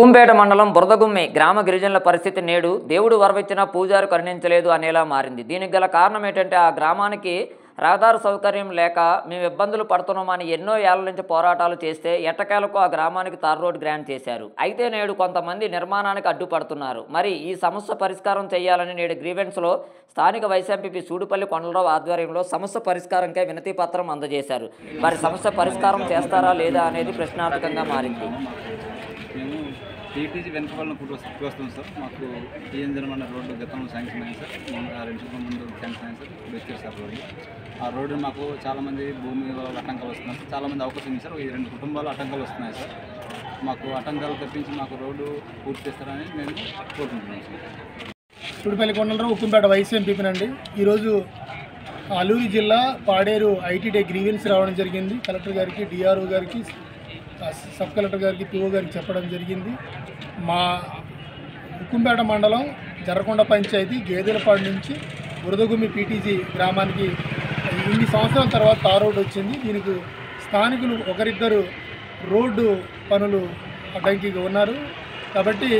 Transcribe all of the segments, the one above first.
ఉక్కుంపేట మండలం బురదగుమ్మి గ్రామ గిరిజనుల పరిస్థితి నేడు దేవుడు వరవిచ్చిన పూజారి కరుణించలేదు అనేలా మారింది. దీనికి గల కారణం ఏంటంటే ఆ గ్రామానికి రహదారి సౌకర్యం లేక మేము ఇబ్బందులు పడుతున్నామని ఎన్నో ఏళ్ల నుంచి పోరాటాలు చేస్తే ఎట్టకేలకు ఆ గ్రామానికి తార్ రోడ్ గ్రాంట్ చేశారు. అయితే నేడు కొంతమంది నిర్మాణానికి అడ్డుపడుతున్నారు. మరి ఈ సమస్య పరిష్కారం చేయాలని నేడు గ్రీవెన్స్లో స్థానిక వైఎస్ఎంపీ సూడుపల్లి కొండలరావు ఆధ్వర్యంలో సమస్య పరిష్కారంకై వినతి పత్రం అందజేశారు. మరి సమస్య పరిష్కారం చేస్తారా లేదా అనేది ప్రశ్నార్థకంగా మారింది. మేము టీటీజీ వెనుకబడిన వస్తాం సార్. మాకు టీఎన్జన్ అన్న రోడ్డు గతంలో శాంక్షన్ అయింది సార్. 2 సంవత్సరాల ముందు శాంక్షన్ అయింది సార్. ఇప్పుడు వచ్చారు సార్ రోడ్డు. ఆ రోడ్డు మాకు చాలామంది భూమి ఆటంకాలు వస్తున్నాయి సార్. చాలామంది అవకాశం ఉంది సార్. ఈ 2 కుటుంబాలు ఆటంకాలు వస్తున్నాయి సార్. మాకు ఆటంకాలు తప్పించి మాకు రోడ్డు పూర్తి చేస్తారని మేము కోరుకుంటున్నాం సార్. సూడుపల్లి కొండలరావు ఉక్కుంపేట వైఎస్ఎంపీనండి. ఈరోజు అల్లూరు జిల్లా పాడేరు ఐటీడీ గ్రీవెన్స్ రావడం జరిగింది. కలెక్టర్ గారికి, డిఆర్ఓ గారికి, సబ్ కలెక్టర్ గారికి, పిఓ గారికి చెప్పడం జరిగింది. మా ఉక్కుంపేట మండలం జర్రకొండ పంచాయతీ గేదెలపాడు నుంచి బురదగుమ్మి పీటీజీ గ్రామానికి ఇన్ని సంవత్సరాల తర్వాత తార్ రోడ్డు వచ్చింది. దీనికి స్థానికులు ఒకరిద్దరు రోడ్డు పనులు అడ్డంకిగా ఉన్నారు కాబట్టి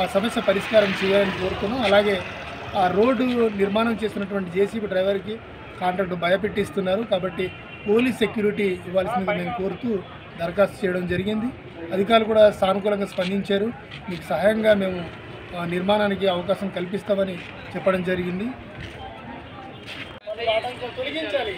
ఆ సమస్య పరిష్కారం చేయాలని కోరుతున్నాం. అలాగే ఆ రోడ్డు నిర్మాణం చేస్తున్నటువంటి జేసీబీ డ్రైవర్కి కాంట్రాక్ట్ భయపెట్టిస్తున్నారు కాబట్టి పోలీస్ సెక్యూరిటీ ఇవ్వాల్సిందిగా మేము కోరుతూ దరఖాస్తు చేయడం జరిగింది. అధికారులు కూడా సానుకూలంగా స్పందించారు. మీకు సహాయంగా మేము నిర్మాణానికి అవకాశం కల్పిస్తామని చెప్పడం జరిగింది. తొలగించాలి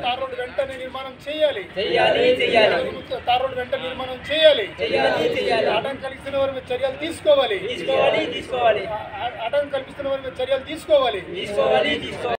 తార్ రోడ్డు వెంటనే నిర్మాణం చేయాలి. తార్ రోడ్డు వెంటనే నిర్మాణం చేయాలి. ఆటంకం కలిగిస్తున్న వారి మీద చర్యలు తీసుకోవాలి. ఆటంకం కల్పిస్తున్న వారి మీద చర్యలు తీసుకోవాలి.